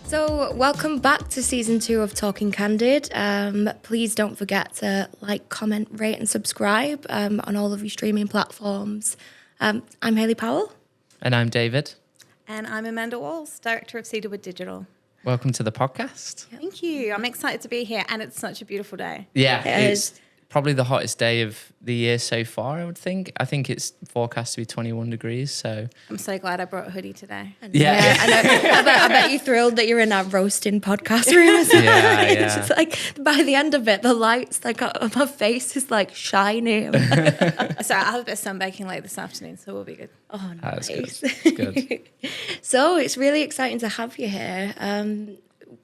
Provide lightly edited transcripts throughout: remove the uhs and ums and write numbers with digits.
So welcome back to season 2 of Talking Candid. Please don't forget to like, comment, rate and subscribe on all of your streaming platforms. I'm Hayley Powell. And I'm David. And I'm Amanda Walls, Director of Cedarwood Digital. Welcome to the podcast. Thank you. I'm excited to be here and it's such a beautiful day. Yeah, it's probably the hottest day of the year so far, I would think. I think it's forecast to be 21 degrees, so... I'm so glad I brought a hoodie today. Yeah. I bet you're thrilled that you're in our roasting podcast room as well. Yeah. It's just like, by the end of it, the lights like on my face is like shining. So I have a bit of sunbaking late this afternoon, so we'll be good. Oh, That's nice. good. So it's really exciting to have you here.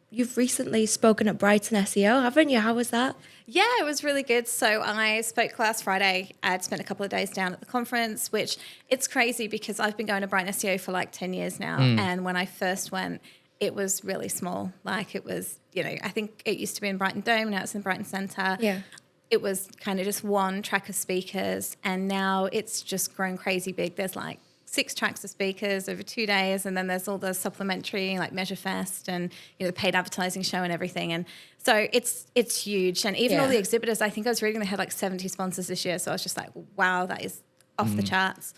You've recently spoken at Brighton SEO, haven't you? How was that? Yeah, it was really good. So I spoke last Friday. I'd spent a couple of days down at the conference, which it's crazy because I've been going to Brighton SEO for like 10 years now. And when I first went, it was really small. Like it was, I think it used to be in Brighton Dome. Now it's in Brighton Centre. Yeah. It was kind of just one track of speakers. And now it's just grown crazy big. There's like 6 tracks of speakers over 2 days, and then there's all the supplementary like Measure Fest and the paid advertising show and everything. And so it's huge. And even all the exhibitors, I think I was reading they had like 70 sponsors this year. So I was just like, wow, that is off the charts.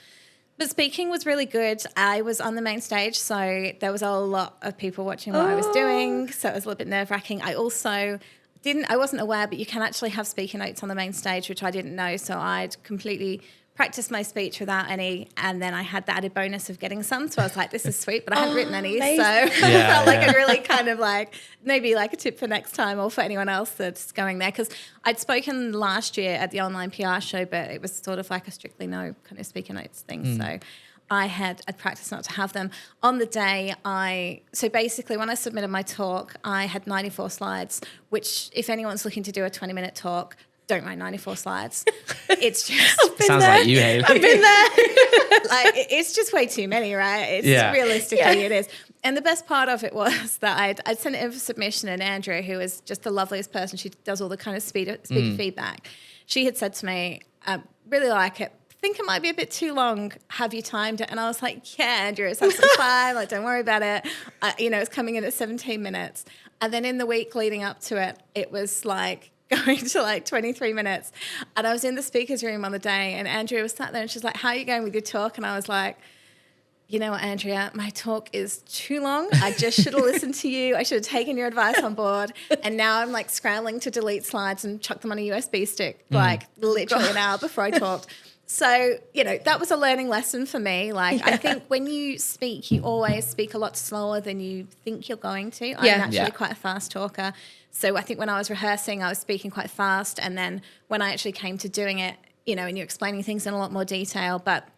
But speaking was really good. I was on the main stage, so there was a lot of people watching what I was doing. So it was a little bit nerve-wracking. I wasn't aware, but you can actually have speaker notes on the main stage, which I didn't know. So I'd completely practiced my speech without any, and then I had the added bonus of getting some. So I was like, this is sweet, but I hadn't written any. Amazing. So I felt like a really kind of like, maybe like a tip for next time or for anyone else that's going there. Because I'd spoken last year at the online PR show, but it was sort of like a strictly no kind of speaker notes thing. So I'd practiced not to have them. On the day, so basically when I submitted my talk, I had 94 slides, which if anyone's looking to do a 20-minute talk, don't write 94 slides. It's just... Sounds like you, Hayley. I've been there. It's just way too many, right? Realistically, it is. And the best part of it was that I'd sent it in for submission, and Andrea, who is just the loveliest person, she does all the kind of speaker feedback. She had said to me, really like it. Think it might be a bit too long. Have you timed it? And I was like, yeah, Andrea, it's absolutely fine. Like, don't worry about it. It's coming in at 17 minutes. And then in the week leading up to it, it was like going to like 23 minutes. And I was in the speaker's room on the day, and Andrea was sat there and she's like, how are you going with your talk? And I was like, you know what, Andrea, my talk is too long. I just should have listened to you. I should have taken your advice on board. And now I'm like scrambling to delete slides and chuck them on a USB stick, like literally an hour before I talked. So, that was a learning lesson for me. Like, I think when you speak, you always speak a lot slower than you think you're going to. I'm actually quite a fast talker. So I think when I was rehearsing, I was speaking quite fast. And then when I actually came to doing it, and you're explaining things in a lot more detail. But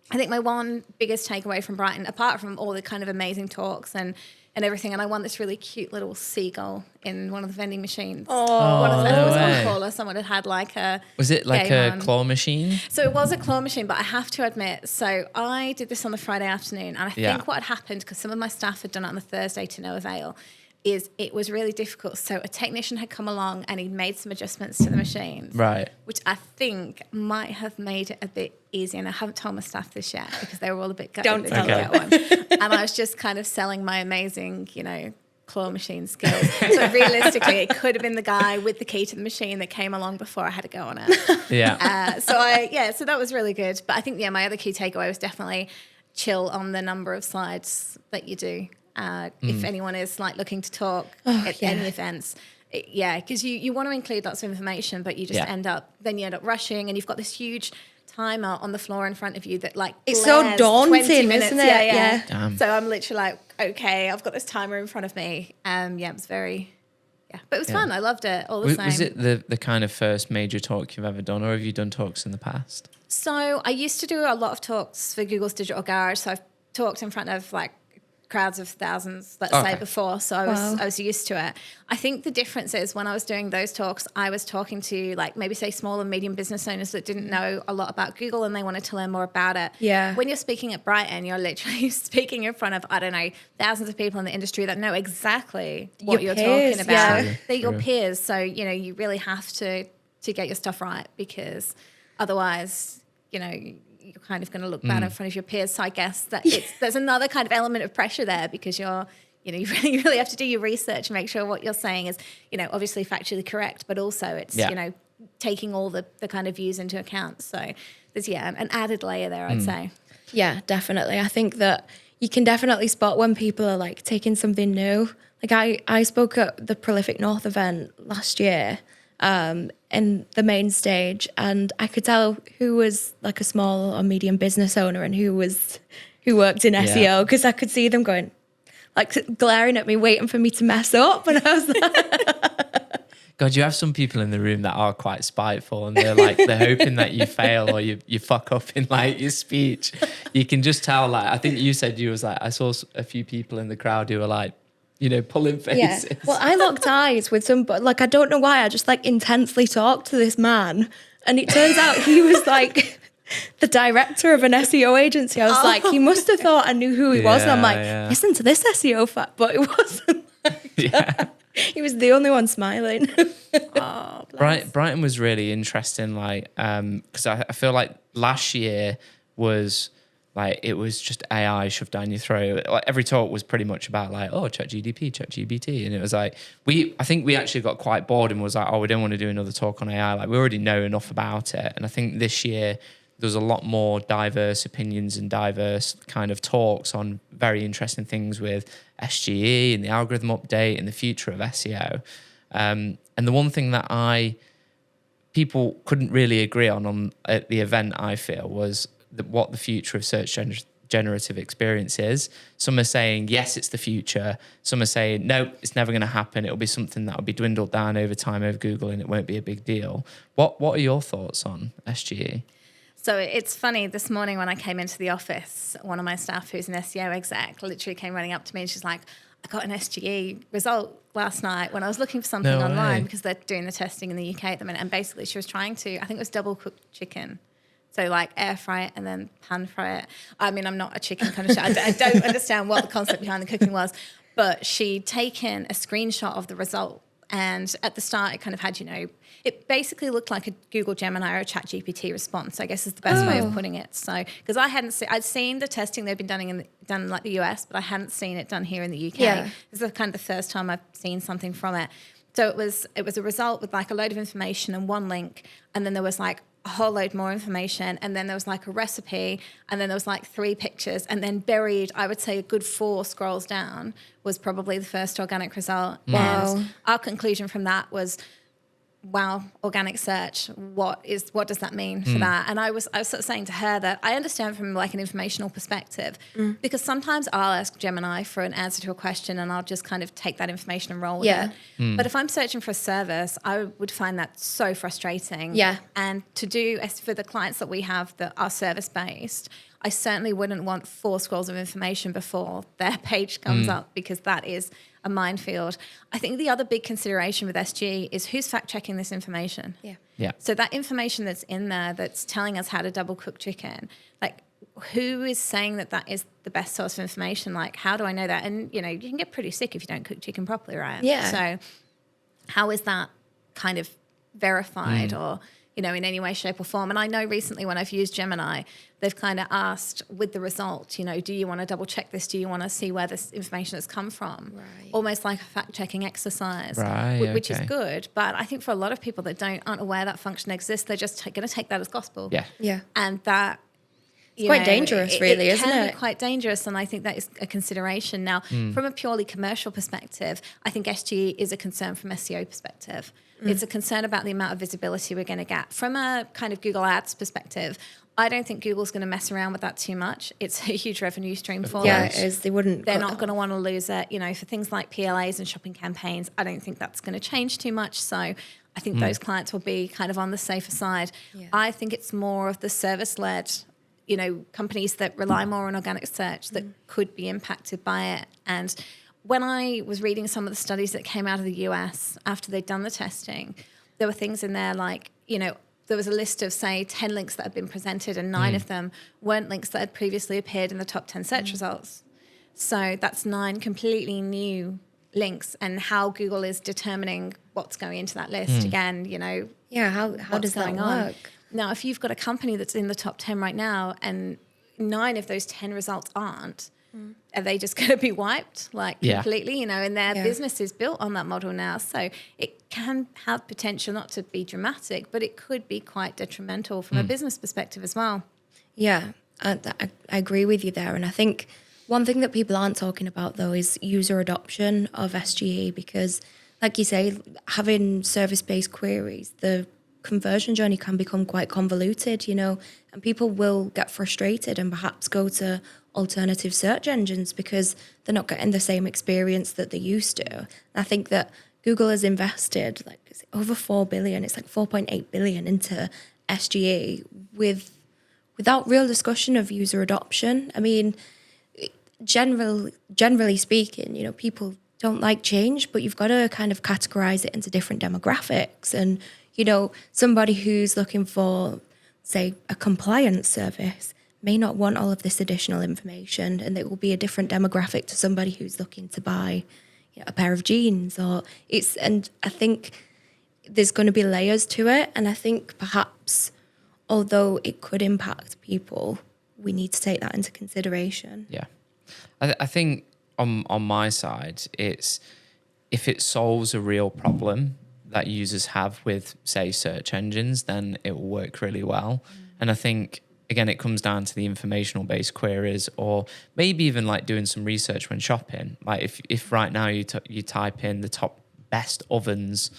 I think my one biggest takeaway from Brighton, apart from all the kind of amazing talks and everything, and I won this really cute little seagull in one of the vending machines. One of them was on caller. Someone had like a... Was it like a claw machine? So it was a claw machine, but I have to admit, so I did this on the Friday afternoon, and I think what had happened, because some of my staff had done it on the Thursday to no avail, is it was really difficult. So a technician had come along and he'd made some adjustments to the machines. Right. Which I think might have made it a bit easier. And I haven't told my staff this yet because they were all a bit gutted they didn't get one. And I was just kind of selling my amazing, claw machine skills. So realistically, it could have been the guy with the key to the machine that came along before I had to go on it. Yeah. So that was really good. But I think, my other key takeaway was definitely chill on the number of slides that you do. If anyone is like looking to talk at any events, because you want to include lots of information, but you just end up rushing, and you've got this huge timer on the floor in front of you that like it's so daunting, 20 minutes. Isn't it? Yeah. So I'm literally like, okay, I've got this timer in front of me. It was very, but it was fun. I loved it all the same. Was it the kind of first major talk you've ever done, or have you done talks in the past? So I used to do a lot of talks for Google's Digital Garage. So I've talked in front of like crowds of thousands, let's say, before. So I was used to it. I think the difference is when I was doing those talks, I was talking to like maybe say small and medium business owners that didn't know a lot about Google and they wanted to learn more about it. Yeah. When you're speaking at Brighton, you're literally speaking in front of, I don't know, thousands of people in the industry that know exactly what you're talking about. Yeah. They're your peers. So, you really have to get your stuff right, because otherwise, you're kind of going to look bad in front of your peers. So I guess that there's another kind of element of pressure there, because you're you really have to do your research and make sure what you're saying is, obviously factually correct, but also it's, taking all the kind of views into account. So there's, an added layer there, I'd say. Yeah, definitely. I think that you can definitely spot when people are like taking something new. Like I spoke at the Prolific North event last year in the main stage, and I could tell who was like a small or medium business owner and who worked in SEO, because I could see them going, like glaring at me, waiting for me to mess up. And I was like, God, you have some people in the room that are quite spiteful, and they're hoping that you fail or you fuck up in like your speech. You can just tell. Like, I think you said you was like, I saw a few people in the crowd who were like, pulling faces. yeah. Well, I locked eyes with somebody. Like, I don't know why. I just like intensely talked to this man, and it turns out he was like the director of an SEO agency. I was like, he must have thought I knew who he was. And I'm like, listen to this SEO fact, but it wasn't. Like he was the only one smiling. Oh, bless. Brighton was really interesting, like, because I feel like last year was like, it was just AI shoved down your throat. Like, every talk was pretty much about like, oh, ChatGPT, and it was like, I think we actually got quite bored and was like, oh, we don't want to do another talk on AI. Like, we already know enough about it. And I think this year there's a lot more diverse opinions and diverse kind of talks on very interesting things with SGE and the algorithm update and the future of SEO. And the one thing that people couldn't really agree on at the event, I feel, was what the future of search generative experience is. Some are saying, yes, it's the future. Some are saying, no, it's never going to happen. It'll be something that will be dwindled down over time over Google and it won't be a big deal. What are your thoughts on SGE? So it's funny, this morning when I came into the office, one of my staff who's an SEO exec literally came running up to me and she's like, I got an SGE result last night when I was looking for something online because they're doing the testing in the UK at the minute. And basically she was trying to, I think it was double cooked chicken. So like air fry it and then pan fry it. I mean, I'm not a chicken kind of I don't understand what the concept behind the cooking was, but she'd taken a screenshot of the result. And at the start, it kind of had, it basically looked like a Google Gemini or a ChatGPT response, I guess is the best way of putting it. So, because I'd seen the testing they've been done in like the US, but I hadn't seen it done here in the UK. Yeah. This is kind of the first time I've seen something from it. So it was a result with like a load of information and one link, and then there was like a whole load more information, and then there was like a recipe, and then there was like 3 pictures, and then buried, I would say a good 4 scrolls down was probably the first organic result. Wow. And our conclusion from that was, wow, organic search, what does that mean for that? And I was sort of saying to her that I understand from like an informational perspective, because sometimes I'll ask Gemini for an answer to a question and I'll just kind of take that information and roll with it. But if I'm searching for a service, I would find that so frustrating. Yeah. And to do, as for the clients that we have that are service-based, I certainly wouldn't want 4 scrolls of information before their page comes up, because that is a minefield. I think the other big consideration with SG is who's fact-checking this information. Yeah. So that information that's in there that's telling us how to double cook chicken, like who is saying that is the best source of information? Like, how do I know that? And, you can get pretty sick if you don't cook chicken properly, right? Yeah. So how is that kind of verified or, in any way, shape or form? And I know recently when I've used Gemini, they've kind of asked with the result, do you want to double check this? Do you want to see where this information has come from? Right. Almost like a fact-checking exercise, which is okay. good. But I think for a lot of people that aren't aware that function exists, they're just going to take that as gospel. Yeah. Yeah. And that... It's quite dangerous, really, isn't it? It can be quite dangerous, and I think that is a consideration. Now, from a purely commercial perspective, I think SGE is a concern from SEO perspective. It's a concern about the amount of visibility we're going to get. From a kind of Google Ads perspective, I don't think Google's going to mess around with that too much. It's a huge revenue stream for them. Yeah, it is. They're not going to want to lose it. For things like PLAs and shopping campaigns, I don't think that's going to change too much. So I think those clients will be kind of on the safer side. Yeah. I think it's more of the service-led companies that rely more on organic search that could be impacted by it. And when I was reading some of the studies that came out of the US after they'd done the testing, there were things in there like, there was a list of, say, 10 links that had been presented, and 9 of them weren't links that had previously appeared in the top 10 search results. So that's 9 completely new links, and how Google is determining what's going into that list. Again, Yeah, how does that work? Now, if you've got a company that's in the top 10 right now and 9 of those 10 results aren't, Are they just going to be wiped completely? And their business is built on that model now. So it can have potential not to be dramatic, but it could be quite detrimental from a business perspective as well. Yeah, I agree with you there. And I think one thing that people aren't talking about, though, is user adoption of SGE, because, like you say, having service-based queries, the conversion journey can become quite convoluted, and people will get frustrated and perhaps go to alternative search engines because they're not getting the same experience that they used to. And I think that Google has invested over 4 billion, it's like 4.8 billion into SGE without real discussion of user adoption. I mean, generally speaking, people don't like change, but you've got to kind of categorize it into different demographics. And, somebody who's looking for, say, a compliance service may not want all of this additional information, and it will be a different demographic to somebody who's looking to buy a pair of jeans. And I think there's going to be layers to it. And I think perhaps, although it could impact people, we need to take that into consideration. Yeah. I think on my side, it's if it solves a real problem that users have with, say, search engines, then it will work really well. And I think, again, it comes down to the informational-based queries, or maybe even doing some research when shopping. If right now you type in the top best ovens,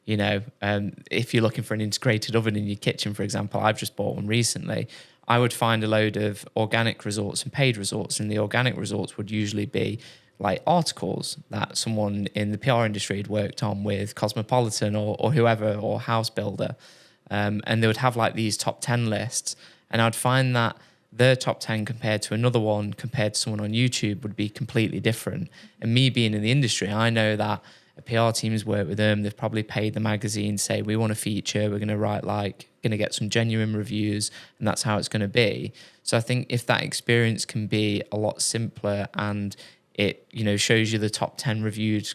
if you're looking for an integrated oven in your kitchen, for example, I've just bought one recently, I would find a load of organic results and paid results, and the organic results would usually be articles that someone in the PR industry had worked on with Cosmopolitan or whoever, or House Builder, and they would have these top 10 lists, and I'd find that their top 10 compared to another one compared to someone on YouTube would be completely different. And me being in the industry, I know that a PR team's worked with them, they've probably paid the magazine, say, we want a feature, we're going to write going to get some genuine reviews, and that's how it's going to be. So I think if that experience can be a lot simpler, and it, shows you the top 10 reviewed,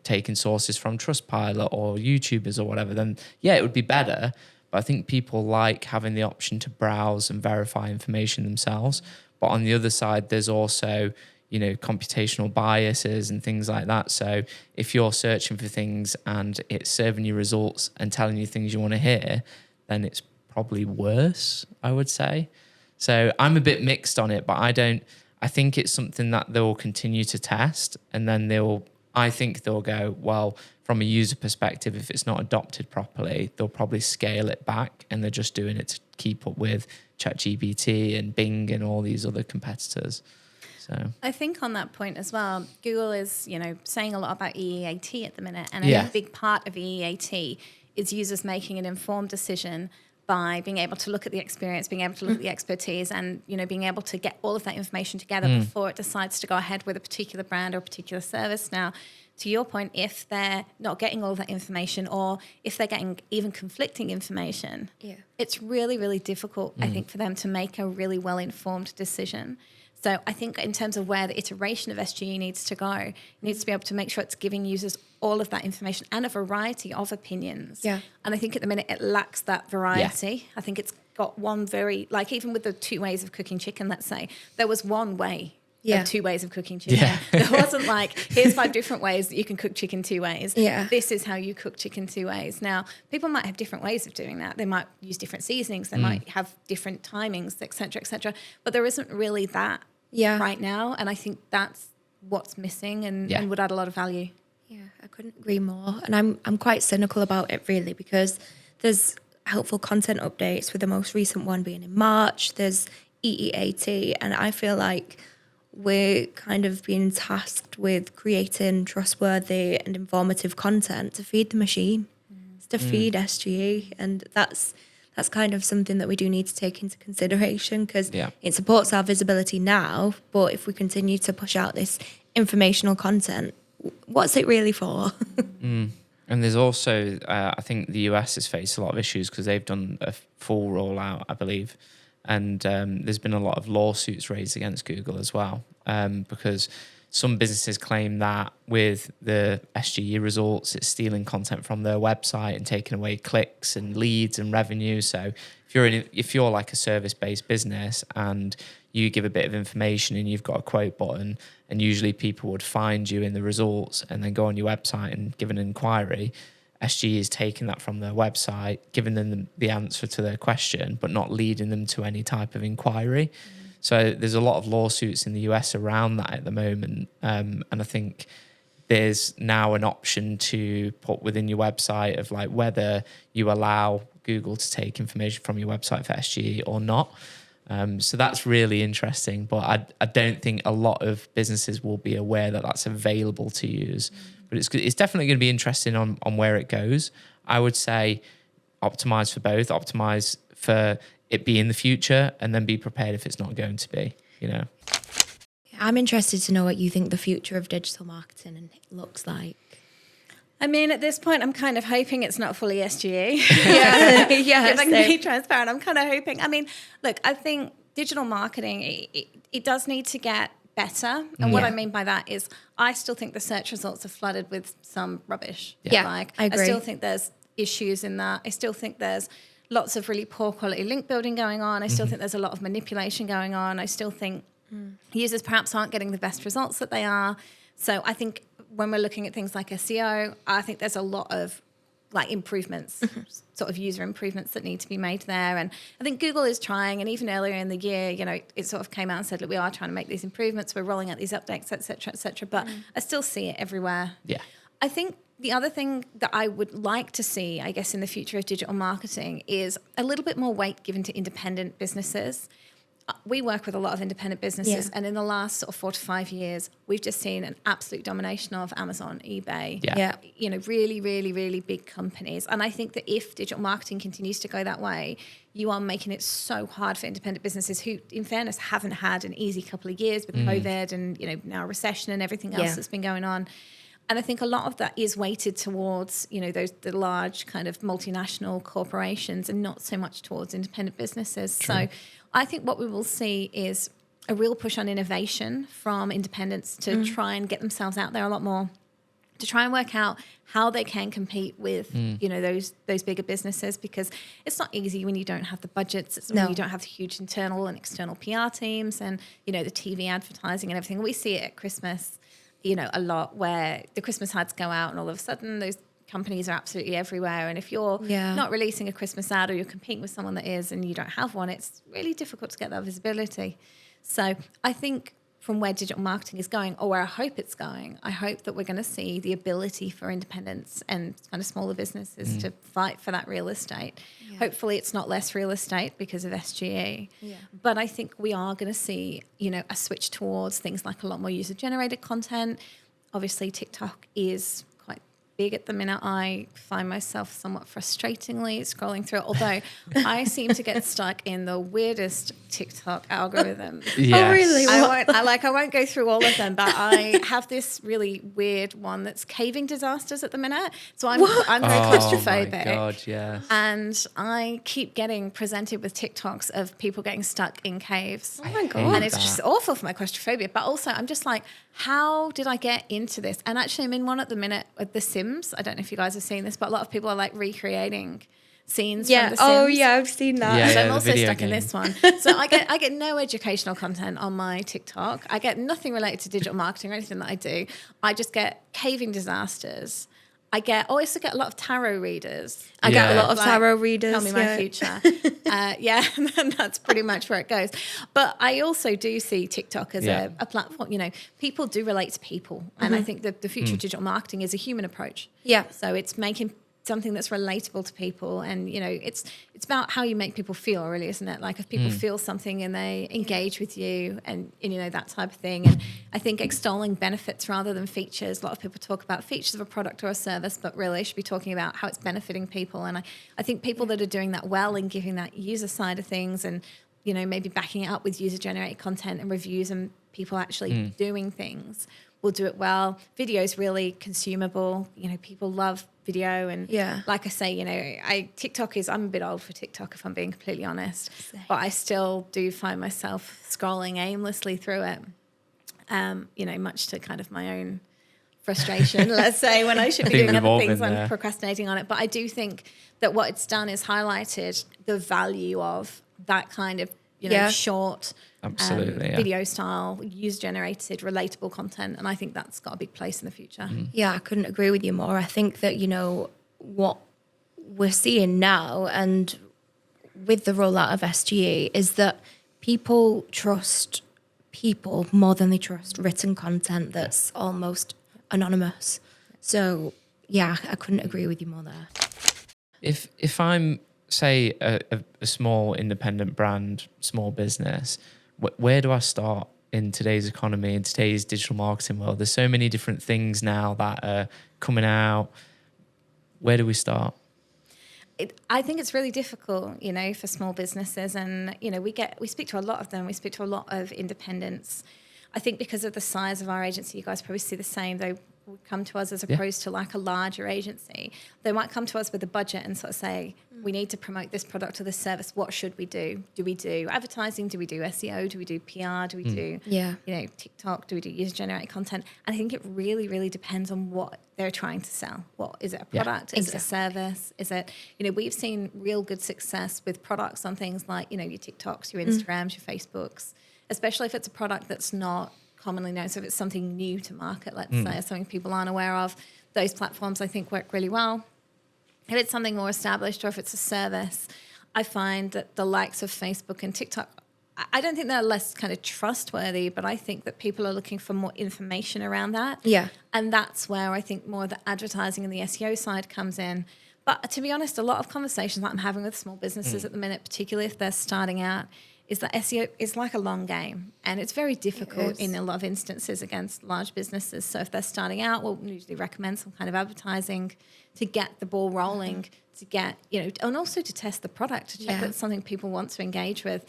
taking sources from Trustpilot or YouTubers or whatever, then yeah, it would be better. But I think people like having the option to browse and verify information themselves. But on the other side, there's also, computational biases and things like that. So if you're searching for things and it's serving you results and telling you things you want to hear, then it's probably worse, I would say. So I'm a bit mixed on it, but I think it's something that they'll continue to test, and then I think they'll go, well, from a user perspective, if it's not adopted properly, they'll probably scale it back, and they're just doing it to keep up with ChatGPT and Bing and all these other competitors. So I think on that point as well, Google is, saying a lot about EEAT at the minute, and a big part of EEAT is users making an informed decision by being able to look at the experience, being able to look at the expertise, and being able to get all of that information together before it decides to go ahead with a particular brand or a particular service. Now, to your point, if they're not getting all of that information, or if they're getting even conflicting information, it's really, really difficult, I think, for them to make a really well-informed decision. So I think in terms of where the iteration of SGE needs to go, it needs to be able to make sure it's giving users all of that information and a variety of opinions. Yeah. And I think at the minute it lacks that variety. Yeah. I think it's got one very, even with the 2 ways of cooking chicken, let's say, there was one way of 2 ways of cooking chicken. Yeah. There wasn't here's 5 different ways that you can cook chicken 2 ways. Yeah. This is how you cook chicken 2 ways. Now, people might have different ways of doing that. They might use different seasonings. They might have different timings, et cetera, but there isn't really that right now. And I think that's what's missing and would add a lot of value. Yeah, I couldn't agree more. And I'm quite cynical about it, really, because there's helpful content updates, with the most recent one being in March. There's EEAT, and I feel like we're kind of being tasked with creating trustworthy and informative content to feed the machine, to feed SGE, and that's kind of something that we do need to take into consideration, because it supports our visibility now, but if we continue to push out this informational content, what's it really for? And there's also, I think the US has faced a lot of issues because they've done a full rollout, I believe. And there's been a lot of lawsuits raised against Google as well, because some businesses claim that with the SGE results, it's stealing content from their website and taking away clicks and leads and revenue. So if you're like a service-based business and you give a bit of information and you've got a quote button, and usually people would find you in the results and then go on your website and give an inquiry, SGE is taking that from their website, giving them the answer to their question, but not leading them to any type of inquiry. So there's a lot of lawsuits in the US around that at the moment. And I think there's now an option to put within your website of like whether you allow Google to take information from your website for SGE or not. So that's really interesting. But I don't think a lot of businesses will be aware that that's available to use. But it's definitely going to be interesting on where it goes. I would say optimize for both, optimize for it be in the future, and then be prepared if it's not going to be, you know. I'm interested to know what you think the future of digital marketing looks like. I mean, at this point, I'm kind of hoping it's not fully SGE. Yeah, if I can be transparent, I'm kind of hoping. I mean, look, I think digital marketing, it does need to get better. And what I mean by that is I still think the search results are flooded with some rubbish. Yeah, like, I agree. I still think there's issues in that. I still think there's lots of really poor quality link building going on. I still think there's a lot of manipulation going on. I still think users perhaps aren't getting the best results that they are. So I think when we're looking at things like SEO, I think there's a lot of like improvements, sort of user improvements that need to be made there. And I think Google is trying, and even earlier in the year, you know, it sort of came out and said, look, we are trying to make these improvements. We're rolling out these updates, et cetera, et cetera. But I still see it everywhere. Yeah. I think the other thing that I would like to see, I guess, in the future of digital marketing is a little bit more weight given to independent businesses. We work with a lot of independent businesses, and in the last sort of 4 to 5 years, we've just seen an absolute domination of Amazon, eBay, you know, really, really, really big companies. And I think that if digital marketing continues to go that way, you are making it so hard for independent businesses who, in fairness, haven't had an easy couple of years with COVID and, you know, now recession and everything else that's been going on. And I think a lot of that is weighted towards, you know, the large kind of multinational corporations and not so much towards independent businesses. True. So I think what we will see is a real push on innovation from independents to try and get themselves out there a lot more, to try and work out how they can compete with, you know, those bigger businesses, because it's not easy when you don't have the budgets. It's when you don't have the huge internal and external PR teams and, you know, the TV advertising and everything. We see it at Christmas, you know, a lot, where the Christmas ads go out and all of a sudden those companies are absolutely everywhere. And if you're not releasing a Christmas ad or you're competing with someone that is and you don't have one, it's really difficult to get that visibility. So I think from where digital marketing is going, or where I hope it's going, I hope that we're going to see the ability for independents and kind of smaller businesses to fight for that real estate. Yeah. Hopefully it's not less real estate because of SGE. Yeah. But I think we are going to see, you know, a switch towards things like a lot more user-generated content. Obviously, TikTok is quite big at the minute. I find myself somewhat frustratingly scrolling through it, although I seem to get stuck in the weirdest TikTok algorithm. Yes. Oh, really? I won't go through all of them, but I have this really weird one that's caving disasters at the minute. So I'm very claustrophobic. Oh my God, yes. And I keep getting presented with TikToks of people getting stuck in caves. Oh my God. And it's just awful for my claustrophobia. But also I'm just like, how did I get into this? And actually I'm in one at the minute with The Sims. I don't know if you guys have seen this, but a lot of people are like recreating scenes from The Sims. Oh yeah, I've seen that. Yeah, So I'm also video stuck game. in this one. So I get no educational content on my TikTok. I get nothing related to digital marketing or anything that I do. I just get caving disasters. I also get a lot of tarot readers. I get a lot of Like, tarot readers. Tell me my future. And that's pretty much where it goes. But I also do see TikTok as a platform. You know, people do relate to people. And I think that the future of digital marketing is a human approach. Yeah. So it's making something that's relatable to people, and you know, it's about how you make people feel, really, isn't it? Like if people feel something and they engage with you, and you know, that type of thing. And I think extolling benefits rather than features. A lot of people talk about features of a product or a service, but really they should be talking about how it's benefiting people. And I think people that are doing that well and giving that user side of things, and you know, maybe backing it up with user generated content and reviews and people actually doing things, will do it well. Video is really consumable. You know, people love video, and like I say, you know, TikTok is, I'm a bit old for TikTok if I'm being completely honest. Same. But I still do find myself scrolling aimlessly through it. Much to kind of my own frustration, let's say, when I should be doing other things, I'm procrastinating on it. But I do think that what it's done is highlighted the value of that kind of, short, video style, user-generated, relatable content. And I think that's got a big place in the future. Yeah, I couldn't agree with you more. I think that, what we're seeing now and with the rollout of SGE is that people trust people more than they trust written content that's almost anonymous. So, yeah, I couldn't agree with you more there. If I'm, say, a small independent brand, small business, where do I start in today's economy, in today's digital marketing world? There's so many different things now that are coming out. Where do we start? I think it's really difficult, for small businesses. And, we speak to a lot of them. We speak to a lot of independents. I think because of the size of our agency, you guys probably see the same. They would come to us as opposed to like a larger agency. They might come to us with a budget and sort of say, we need to promote this product or this service. What should we do? Do we do advertising? Do we do SEO? Do we do PR? Do we do, TikTok? Do we do user-generated content? And I think it really, really depends on what they're trying to sell. What is it? A product? Is it a service? Is it, we've seen real good success with products on things like, your TikToks, your Instagrams, your Facebooks, especially if it's a product that's not commonly known. So if it's something new to market, let's say, or something people aren't aware of, those platforms I think work really well. If it's something more established or if it's a service, I find that the likes of Facebook and TikTok, I don't think they're less kind of trustworthy, but I think that people are looking for more information around that. Yeah. And that's where I think more the advertising and the SEO side comes in. But to be honest, a lot of conversations that I'm having with small businesses at the minute, particularly if they're starting out, is that SEO is like a long game and it's very difficult in a lot of instances against large businesses. So if they're starting out, we'll usually recommend some kind of advertising to get the ball rolling, to get, and also to test the product, to check that it's something people want to engage with.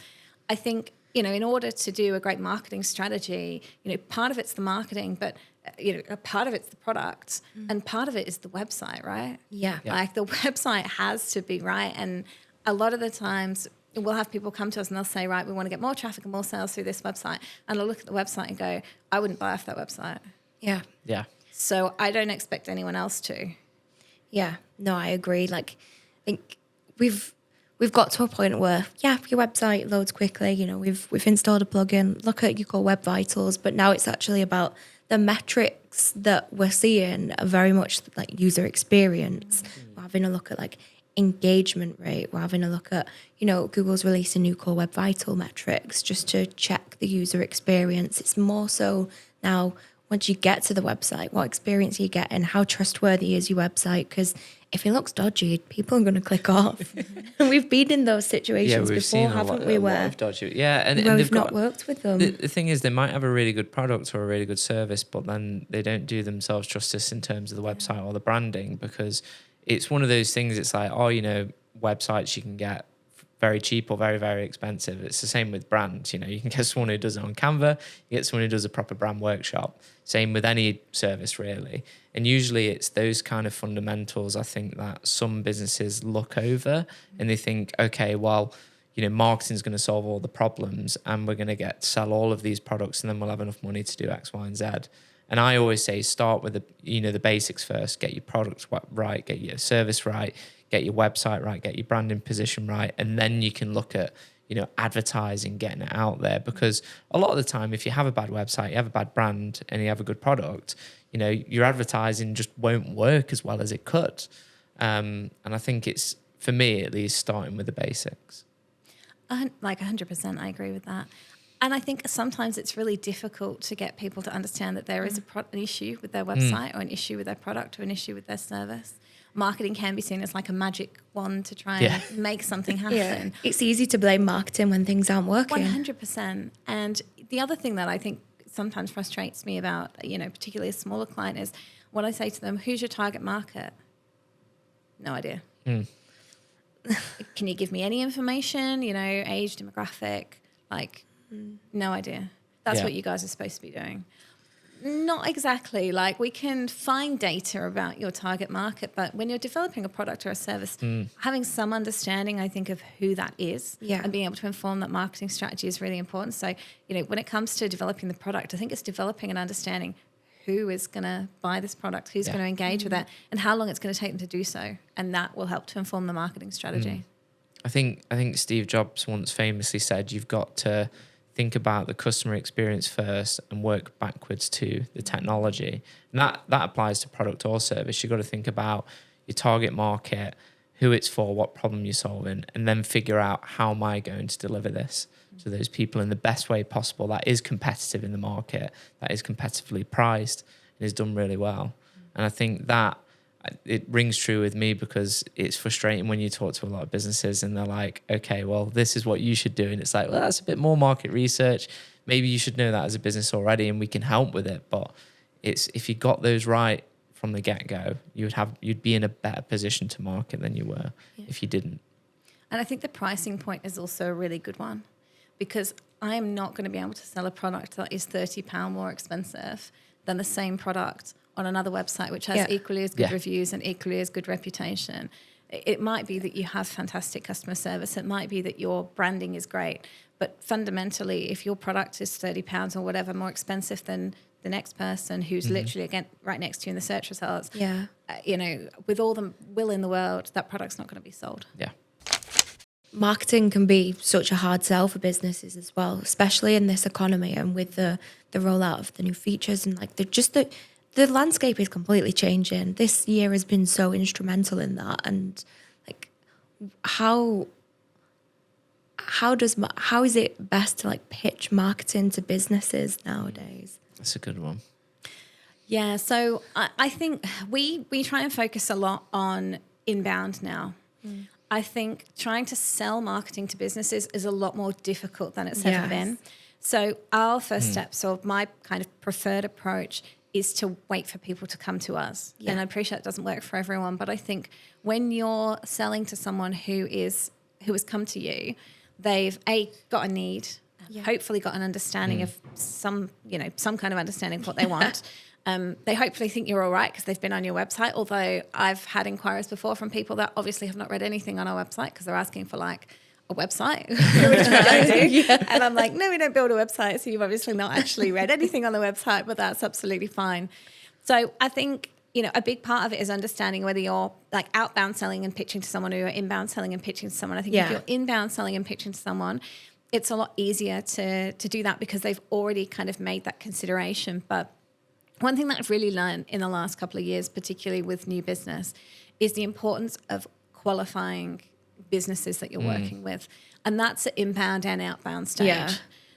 I think, in order to do a great marketing strategy, part of it's the marketing, but, a part of it's the product and part of it is the website, right? Yeah. Like the website has to be right. And a lot of the times we'll have people come to us and they'll say, right, we want to get more traffic and more sales through this website. And I'll look at the website and go, I wouldn't buy off that website. Yeah. Yeah. So I don't expect anyone else to. Yeah. No, I agree. Like, I think we've got to a point where, your website loads quickly. We've installed a plugin, look at your core web vitals, but now it's actually about the metrics that we're seeing are very much like user experience. We're having a look at like engagement rate. We're having a look at, Google's releasing new core web vital metrics just to check the user experience. It's more so now once you get to the website, what experience are you getting? How trustworthy is your website? Because if it looks dodgy, people are going to click off. And we've been in those situations before, haven't we? Where dodgy. And we've not worked with them. The thing is, they might have a really good product or a really good service, but then they don't do themselves justice in terms of the website or the branding, because it's one of those things. It's like, websites you can get very cheap or very, very expensive. It's the same with brands. You can get someone who does it on Canva, you get someone who does a proper brand workshop. Same with any service, really. And usually it's those kind of fundamentals, I think, that some businesses look over and they think, okay, well, marketing is going to solve all the problems and we're going to sell all of these products and then we'll have enough money to do X, Y, and Z. And I always say start with the basics first. Get your product right, get your service right, get your website right, get your branding position right, and then you can look at advertising, getting it out there. Because a lot of the time, if you have a bad website, you have a bad brand, and you have a good product, your advertising just won't work as well as it could. And I think it's, for me at least, starting with the basics. Like 100%, I agree with that. And I think sometimes it's really difficult to get people to understand that there is an issue with their website or an issue with their product or an issue with their service. Marketing can be seen as like a magic wand to try and make something happen. Yeah. It's easy to blame marketing when things aren't working. 100%. And the other thing that I think sometimes frustrates me about, particularly a smaller client, is when I say to them, who's your target market? No idea. Can you give me any information? Age, demographic, no idea. That's what you guys are supposed to be doing. Not exactly. Like, we can find data about your target market, but when you're developing a product or a service, having some understanding, I think, of who that is and being able to inform that marketing strategy is really important. So, when it comes to developing the product, I think it's developing and understanding who is going to buy this product, who's going to engage with it, and how long it's going to take them to do so. And that will help to inform the marketing strategy. I think Steve Jobs once famously said, you've got to think about the customer experience first and work backwards to the technology. And that applies to product or service. You've got to think about your target market, who it's for, what problem you're solving, and then figure out, how am I going to deliver this to those people in the best way possible that is competitive in the market, that is competitively priced, and is done really well. And I think that it rings true with me, because it's frustrating when you talk to a lot of businesses and they're like, okay, well, this is what you should do. And it's like, well, that's a bit more market research. Maybe you should know that as a business already and we can help with it. But if you got those right from the get-go, you'd be in a better position to market than you were if you didn't. And I think the pricing point is also a really good one, because I am not going to be able to sell a product that is £30 more expensive than the same product on another website which has equally as good reviews and equally as good reputation. It might be that you have fantastic customer service. It might be that your branding is great. But fundamentally, if your product is £30 or whatever more expensive than the next person who's literally, again, right next to you in the search results, with all the will in the world, that product's not going to be sold. Yeah. Marketing can be such a hard sell for businesses as well, especially in this economy and with the rollout of the new features, and like the landscape is completely changing. This year has been so instrumental in that. And like, how is it best to like pitch marketing to businesses nowadays? That's a good one. Yeah, so I think we try and focus a lot on inbound now. I think trying to sell marketing to businesses is a lot more difficult than it's ever been. So our first steps, or my kind of preferred approach, is to wait for people to come to us. And I appreciate it doesn't work for everyone, but I think when you're selling to someone who has come to you, they've got a need, hopefully got an understanding of some kind of understanding of what they want. They hopefully think you're all right because they've been on your website, although I've had inquiries before from people that obviously have not read anything on our website because they're asking for like a website, which we don't do. And I'm like, no, we don't build a website, so you've obviously not actually read anything on the website, but that's absolutely fine. So I think, a big part of it is understanding whether you're like outbound selling and pitching to someone, or you're inbound selling and pitching to someone. I think if you're inbound selling and pitching to someone, it's a lot easier to do that because they've already kind of made that consideration. But one thing that I've really learned in the last couple of years, particularly with new business, is the importance of qualifying businesses that you're working with. And that's at inbound and outbound stage. Yeah.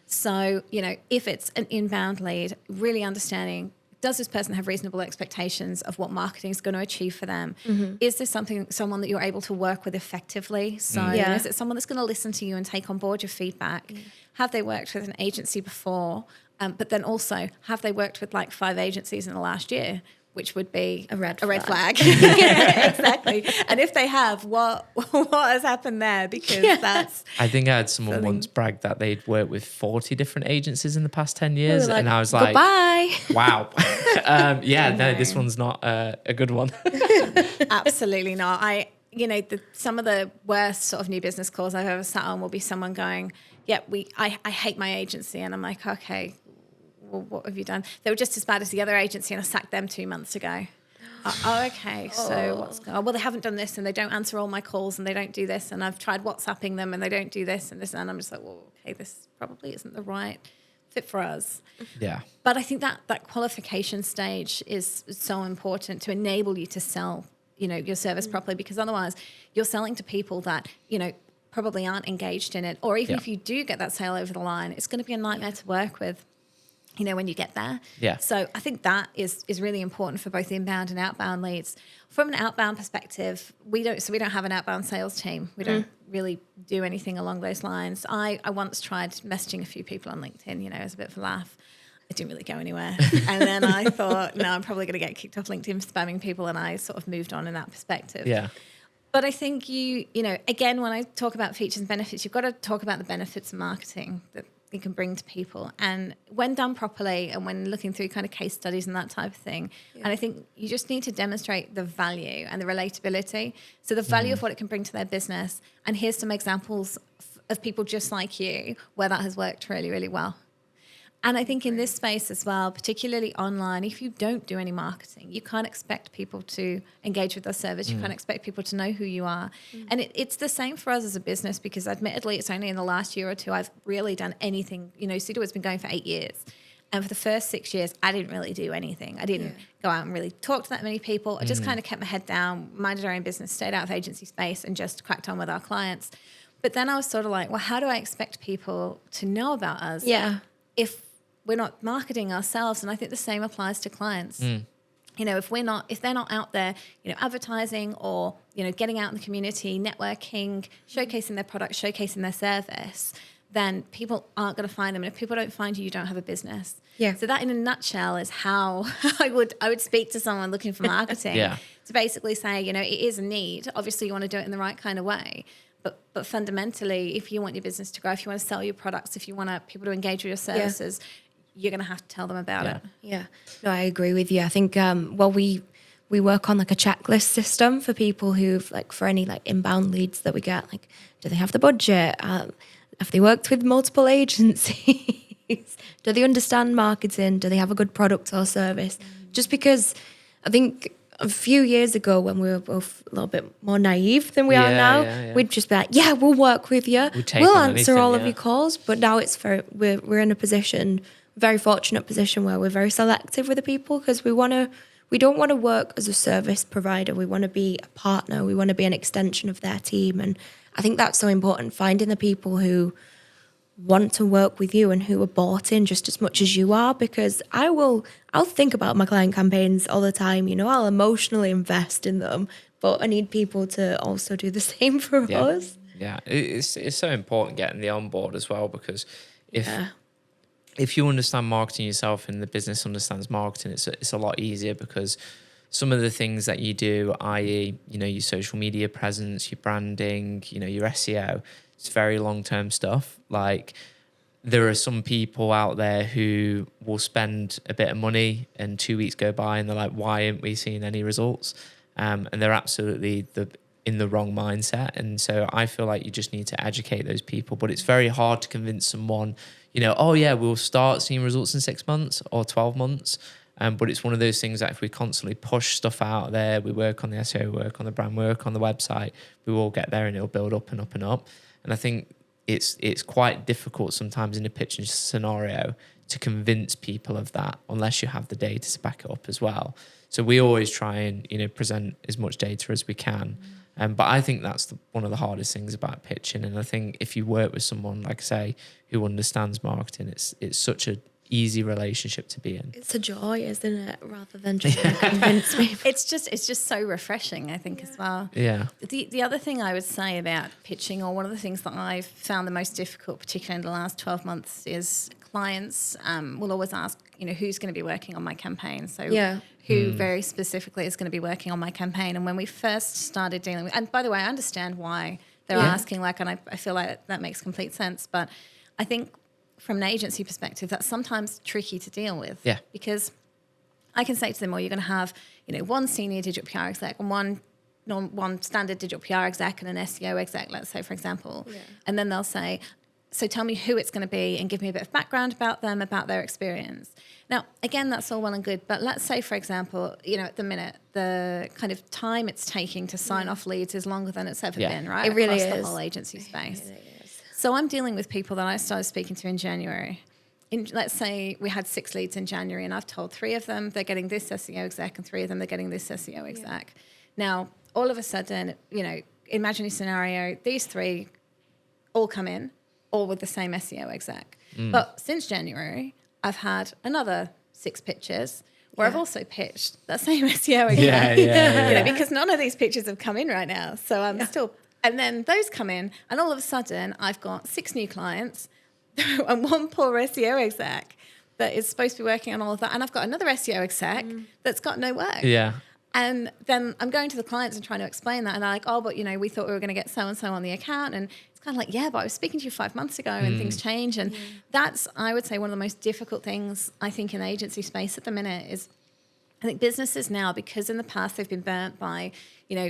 So, if it's an inbound lead, really understanding, does this person have reasonable expectations of what marketing is going to achieve for them? Is this someone that you're able to work with effectively? So is it someone that's going to listen to you and take on board your feedback? Have they worked with an agency before? But then also, have they worked with like 5 agencies in the last year? Which would be a red flag. Yeah, exactly. And if they have, what has happened there? Because that's... I think I had someone once brag that they'd worked with 40 different agencies in the past 10 years. And I was like... Goodbye. Wow. This one's not a good one. Absolutely not. Some of the worst sort of new business calls I've ever sat on will be someone going, I hate my agency. And I'm like, okay, well, what have you done? They were just as bad as the other agency and I sacked them 2 months ago. Okay. So what's going on? Well, they haven't done this and they don't answer all my calls and they don't do this and I've tried WhatsApping them and they don't do this and this, and I'm just like, well, okay, this probably isn't the right fit for us. Yeah. But I think that qualification stage is so important to enable you to sell, your service properly, because otherwise you're selling to people that, probably aren't engaged in it. Or even if you do get that sale over the line, it's going to be a nightmare to work with, when you get there. Yeah. So I think that is really important for both inbound and outbound leads. From an outbound perspective, we don't have an outbound sales team. We don't really do anything along those lines. I once tried messaging a few people on LinkedIn, as a bit of a laugh. It didn't really go anywhere. And then I thought, no, I'm probably going to get kicked off LinkedIn for spamming people, and I sort of moved on in that perspective. Yeah. But I think again, when I talk about features and benefits, you've got to talk about the benefits of marketing. you can bring to people. And when done properly and when looking through kind of case studies and that type of thing, and I think you just need to demonstrate the value and the relatability. So the value of what it can bring to their business. And here's some examples of people just like you where that has worked really, really well. And I think in this space as well, particularly online, if you don't do any marketing, you can't expect people to engage with their service. You can't expect people to know who you are. And it's the same for us as a business, because admittedly, it's only in the last year or two I've really done anything. You know, Cedarwood's been going for 8 years. And for the first 6 years, I didn't really do anything. I didn't go out and really talk to that many people. I just kind of kept my head down, minded our own business, stayed out of agency space and just cracked on with our clients. But then I was sort of like, well, how do I expect people to know about us if we're not marketing ourselves? And I think the same applies to clients. You know, if they're not out there, you know, advertising or, you know, getting out in the community, networking, showcasing their product, showcasing their service, then people aren't going to find them. And if people don't find you, you don't have a business. So that in a nutshell is how I would speak to someone looking for marketing to basically say, you know, it is a need. Obviously you want to do it in the right kind of way. But fundamentally, if you want your business to grow, if you want to sell your products, if you want people to engage with your services, you're going to have to tell them about it. No, I agree with you. I think, we work on like a checklist system for people who've like, for any like inbound leads that we get, like, do they have the budget? Have they worked with multiple agencies? Do they understand marketing? Do they have a good product or service? Just because I think a few years ago when we were both a little bit more naive than we are now, we'd just be like, we'll work with you. We'll answer all of your calls. But now we're in a position, very fortunate position where we're very selective with the people, because we don't want to work as a service provider. We want to be a partner. We want to be an extension of their team. And I think that's so important, finding the people who want to work with you and who are bought in just as much as you are, because I'll think about my client campaigns all the time, you know, I'll emotionally invest in them, but I need people to also do the same for us. It's so important getting the on board as well, because if you understand marketing yourself and the business understands marketing, it's a lot easier, because some of the things that you do, i.e., you know, your social media presence, your branding, you know, your SEO, it's very long-term stuff. Like, there are some people out there who will spend a bit of money and 2 weeks go by and they're like, why aren't we seeing any results? And they're absolutely in the wrong mindset. And so I feel like you just need to educate those people. But it's very hard to convince someone, you know, oh yeah, we'll start seeing results in 6 months or 12 months. But it's one of those things that if we constantly push stuff out there, we work on the SEO, work on the brand, work on the website, we will get there and it'll build up and up and up. And I think it's quite difficult sometimes in a pitching scenario to convince people of that unless you have the data to back it up as well. So we always try and, you know, present as much data as we can. But I think that's one of the hardest things about pitching. And I think if you work with someone, like I say, who understands marketing, it's such a easy relationship to be in. It's a joy, isn't it? Rather than just convince me. It's just so refreshing, I think, as well. The other thing I would say about pitching, or one of the things that I've found the most difficult, particularly in the last 12 months, is clients will always ask, you know, who's going to be working on my campaign? So who very specifically is going to be working on my campaign? And when we first started dealing with, and by the way, I understand why they're asking, like, and I feel like that makes complete sense, but I think from an agency perspective, that's sometimes tricky to deal with. Because I can say to them, well, you're going to have, you know, one senior digital PR exec and one standard digital PR exec and an SEO exec, let's say, for example. And then they'll say, so tell me who it's going to be and give me a bit of background about them, about their experience. Now, again, that's all well and good, but let's say, for example, you know, at the minute, the kind of time it's taking to sign off leads is longer than it's ever been, right? It really Across is. the whole agency space. It really is. So I'm dealing with people that I started speaking to in January. Let's say we had 6 leads in January, and I've told 3 of them they're getting this SEO exec and 3 of them they're getting this SEO exec. Now, all of a sudden, you know, imagine a scenario, these 3 all come in, all with the same SEO exec. But since January, I've had another 6 pitches where I've also pitched that same SEO exec. You know, because none of these pitches have come in right now. So I'm still... And then those come in, and all of a sudden, I've got 6 new clients and 1 poor SEO exec that is supposed to be working on all of that. And I've got another SEO exec that's got no work. And then I'm going to the clients and trying to explain that. And they're like, oh, but, we thought we were going to get so-and-so on the account. And it's kind of like, yeah, but I was speaking to you 5 months ago and things change. And that's, I would say, one of the most difficult things I think in the agency space at the minute is I think businesses now, because in the past they've been burnt by,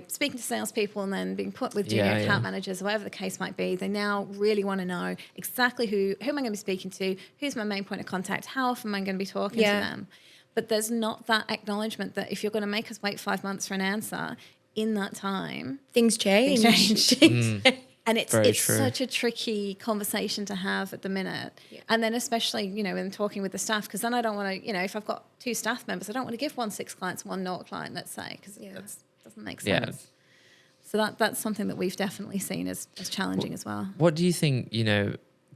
speaking to salespeople and then being put with junior account managers or whatever the case might be, they now really want to know exactly who am I going to be speaking to, who's my main point of contact, how often am I going to be talking to them. But there's not that acknowledgement that if you're going to make us wait 5 months for an answer, in that time, things change. And it's such a tricky conversation to have at the minute. Yeah. And then especially, in talking with the staff, because then I don't want to, if I've got 2 staff members, I don't want to give one 6 clients, one not client, let's say, because that doesn't make sense. So that's something that we've definitely seen as challenging as well. What do you think,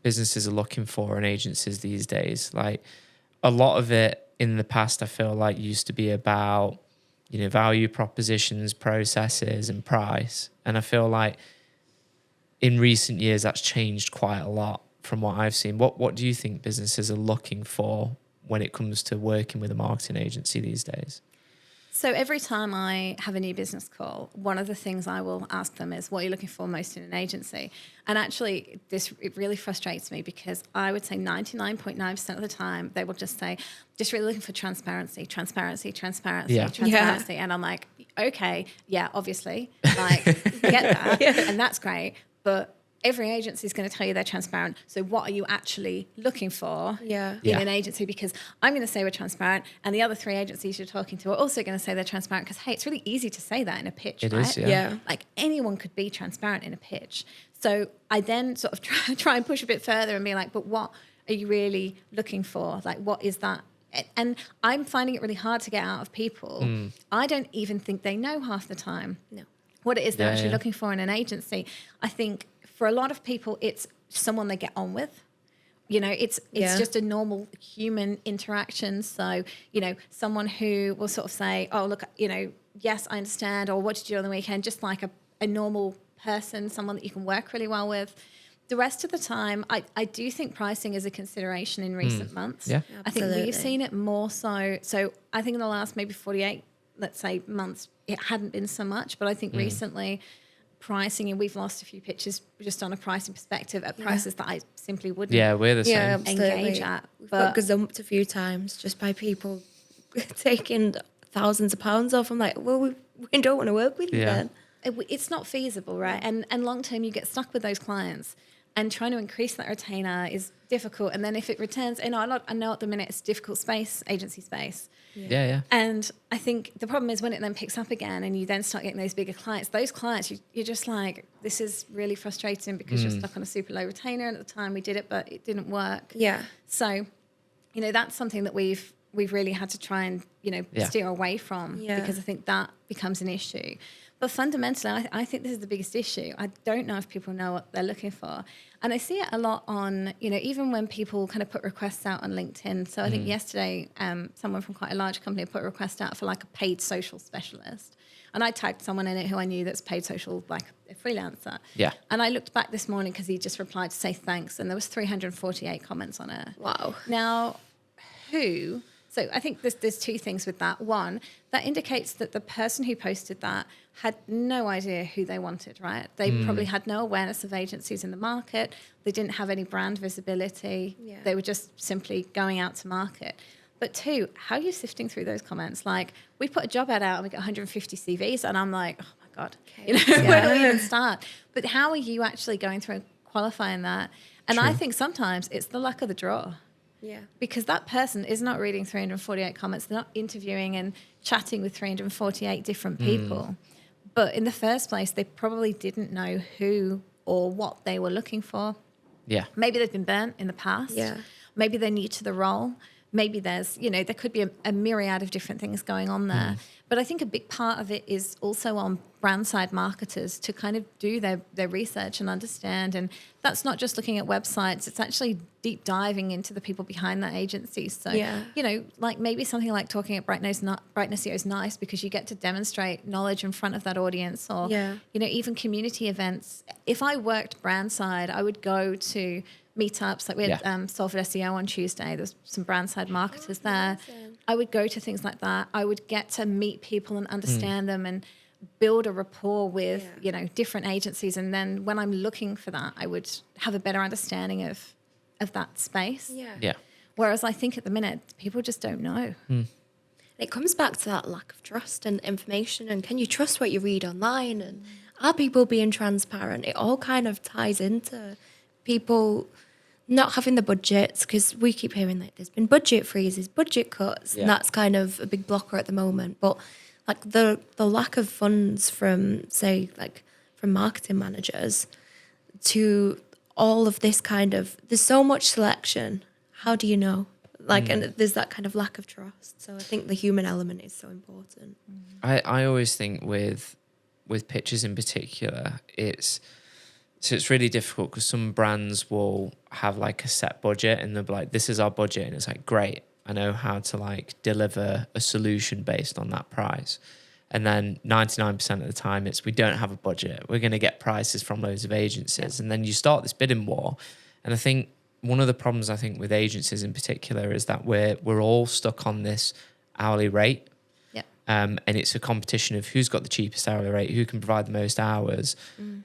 businesses are looking for in agencies these days? Like a lot of it in the past, I feel like used to be about, value propositions, processes and price. And I feel like in recent years, that's changed quite a lot from what I've seen. What do you think businesses are looking for when it comes to working with a marketing agency these days? So every time I have a new business call, one of the things I will ask them is, what are you looking for most in an agency? And actually, it really frustrates me because I would say 99.9% of the time, they will just say, just really looking for transparency. And I'm like, okay, yeah, obviously, get that. And that's great. But every agency is going to tell you they're transparent. So what are you actually looking for in an agency? Because I'm going to say we're transparent, and the other 3 agencies you're talking to are also going to say they're transparent because, hey, it's really easy to say that in a pitch, It right? is, yeah. Like anyone could be transparent in a pitch. So I then sort of try and push a bit further and be like, but what are you really looking for? Like, what is that? And I'm finding it really hard to get out of people. I don't even think they know half the time what it is they're actually looking for in an agency. I think for a lot of people, it's someone they get on with. It's just a normal human interaction. So, someone who will sort of say, oh, look, yes, I understand. Or what did you do on the weekend? Just like a normal person, someone that you can work really well with. The rest of the time, I do think pricing is a consideration in recent months. Yeah. I think we've seen it more so. So I think in the last maybe 48, let's say, months, it hadn't been so much. But I think recently pricing, and we've lost a few pitches just on a pricing perspective at prices that I simply wouldn't we're the same. engage at. We've got gazumped a few times just by people taking thousands of pounds off. I'm like, well, we don't want to work with you then. It's not feasible, right? And long term, you get stuck with those clients. And trying to increase that retainer is difficult. And then if it returns, I know at the minute it's difficult space, agency space. Yeah. And I think the problem is when it then picks up again and you then start getting those bigger clients, those clients, you're just like, this is really frustrating because you're stuck on a super low retainer. And at the time we did it, but it didn't work. Yeah. So, that's something that we've really had to try and, steer away from because I think that becomes an issue. But fundamentally, I think this is the biggest issue. I don't know if people know what they're looking for. And I see it a lot on, even when people kind of put requests out on LinkedIn. So I think yesterday, someone from quite a large company put a request out for like a paid social specialist. And I tagged someone in it who I knew that's paid social, like a freelancer. Yeah. And I looked back this morning because he just replied to say thanks. And there was 348 comments on it. Wow. Now, So I think there's 2 things with that. One, that indicates that the person who posted that had no idea who they wanted, right? They probably had no awareness of agencies in the market. They didn't have any brand visibility. Yeah. They were just simply going out to market. But 2, how are you sifting through those comments? Like, we put a job ad out and we got 150 CVs and I'm like, oh my God, where do we even start? But how are you actually going through and qualifying that? And I think sometimes it's the luck of the draw. Yeah. Because that person is not reading 348 comments. They're not interviewing and chatting with 348 different people. But in the first place, they probably didn't know who or what they were looking for. Yeah. Maybe they've been burnt in the past. Yeah. Maybe they're new to the role. Maybe there's, there could be a myriad of different things going on there. But I think a big part of it is also on brand side marketers to kind of do their research and understand. And that's not just looking at websites. It's actually deep diving into the people behind that agency. So, like maybe something like talking at Brightness SEO is nice because you get to demonstrate knowledge in front of that audience or, even community events. If I worked brand side, I would go to meetups. Like we had Salford SEO on Tuesday. There's some brand side marketers there. I would go to things like that. I would get to meet people and understand them and build a rapport with, different agencies. And then when I'm looking for that, I would have a better understanding of that space. Yeah. Whereas I think at the minute, people just don't know. It comes back to that lack of trust and information, and can you trust what you read online, and are people being transparent? It all kind of ties into people not having the budgets, because we keep hearing like there's been budget freezes, budget cuts, and that's kind of a big blocker at the moment. But like the lack of funds from, say, like from marketing managers to all of this kind of, there's so much selection. How do you know? Like, and there's that kind of lack of trust. So I think the human element is so important. I always think with pitches in particular, it's really difficult because some brands will have like a set budget and they'll be like, this is our budget. And it's like, great, I know how to like deliver a solution based on that price. And then 99% of the time it's, we don't have a budget. We're going to get prices from loads of agencies. And then you start this bidding war. And I think one of the problems I think with agencies in particular is that we're all stuck on this hourly rate. And it's a competition of who's got the cheapest hourly rate, who can provide the most hours,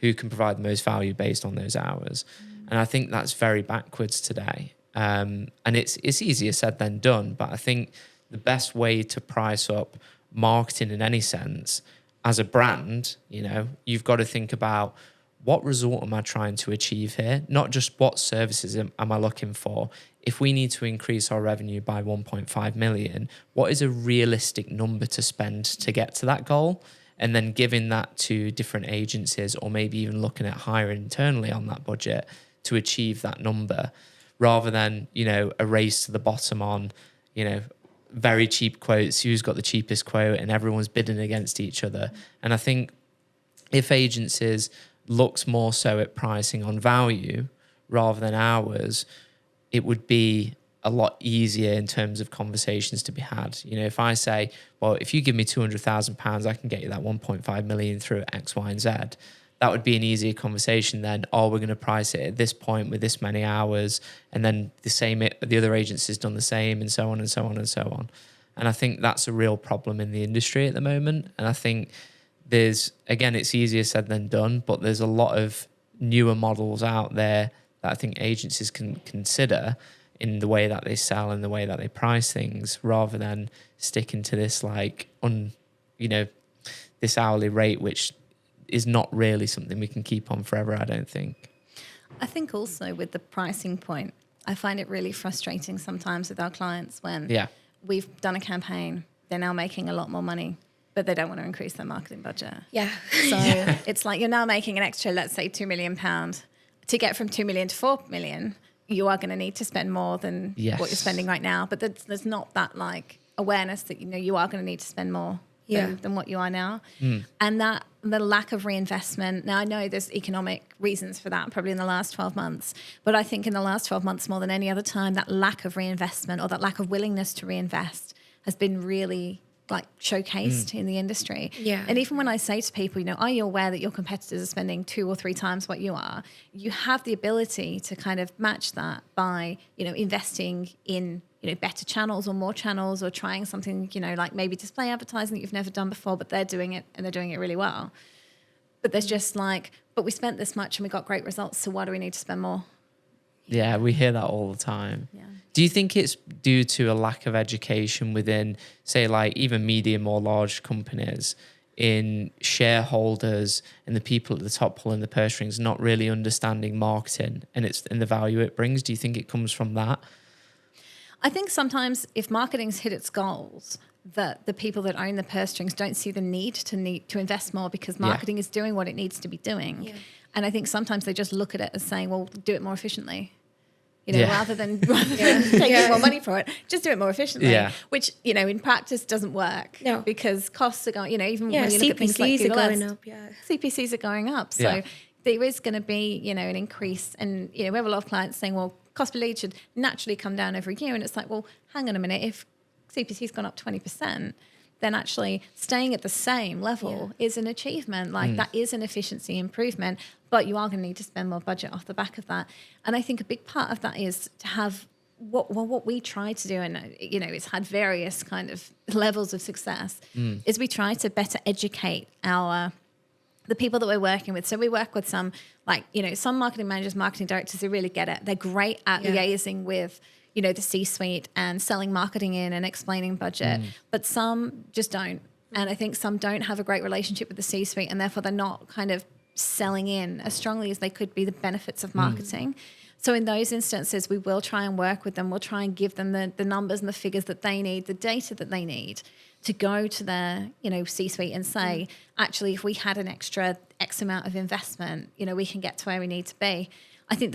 who can provide the most value based on those hours. And I think that's very backwards today. And it's easier said than done. But I think the best way to price up marketing in any sense as a brand, you've got to think about, what result am I trying to achieve here? Not just what services am I looking for. If we need to increase our revenue by 1.5 million, what is a realistic number to spend to get to that goal? And then giving that to different agencies, or maybe even looking at hiring internally on that budget to achieve that number, rather than, a race to the bottom on, very cheap quotes, who's got the cheapest quote, and everyone's bidding against each other. And I think if agencies looks more so at pricing on value rather than hours, it would be a lot easier in terms of conversations to be had. If I say, well, if you give me £200,000, I can get you that 1.5 million through X, Y, and Z. That would be an easier conversation than, we're going to price it at this point with this many hours, and then the other agency's done the same, and so on and so on and so on. And I think that's a real problem in the industry at the moment. And I think it's easier said than done, but there's a lot of newer models out there that I think agencies can consider in the way that they sell and the way that they price things, rather than sticking to this this hourly rate, which is not really something we can keep on forever, I don't think. I think also with the pricing point, I find it really frustrating sometimes with our clients when we've done a campaign, they're now making a lot more money, but they don't want to increase their marketing budget. So it's like, you're now making an extra, let's say £2 million. To get from 2 million to 4 million, you are going to need to spend more than what you're spending right now. But there's not that like awareness that, you are going to need to spend more than what you are now. And that the lack of reinvestment. Now, I know there's economic reasons for that probably in the last 12 months, but I think in the last 12 months more than any other time, that lack of reinvestment, or that lack of willingness to reinvest, has been really like showcased in the industry. And even when I say to people, are you aware that your competitors are spending 2 or 3 times what you are? You have the ability to kind of match that by, investing in, better channels or more channels, or trying something, like maybe display advertising that you've never done before, but they're doing it and they're doing it really well. But there's just like, but we spent this much and we got great results, so why do we need to spend more? Yeah, we hear that all the time. Do you think it's due to a lack of education within, say, like even medium or large companies, in shareholders and the people at the top pulling the purse strings not really understanding marketing and the value it brings? Do you think it comes from that? I think sometimes if marketing's hit its goals, that the people that own the purse strings don't see the need to invest more, because marketing is doing what it needs to be doing. And I think sometimes they just look at it as saying, well, do it more efficiently. Rather than taking more money for it, just do it more efficiently. Which, in practice doesn't work. No. Because costs are going, even when you look at things like CPCs Google are Ads, going up, CPCs are going up. So there is going to be, an increase. And, we have a lot of clients saying, well, cost per lead should naturally come down every year. And it's like, well, hang on a minute. If CPC's gone up 20%, then actually staying at the same level is an achievement. Like that is an efficiency improvement, but you are going to need to spend more budget off the back of that. And I think a big part of that is to have what we try to do, and it's had various kind of levels of success, is we try to better educate the people that we're working with. So we work with some some marketing managers, marketing directors who really get it. They're great at liaising with the C-suite and selling marketing in and explaining budget, but some just don't. And I think some don't have a great relationship with the C-suite, and therefore they're not kind of selling in as strongly as they could be the benefits of marketing. So in those instances, we will try and work with them. We'll try and give them the numbers and the figures that they need, the data that they need to go to their, C-suite and say, actually, if we had an extra X amount of investment, we can get to where we need to be. I think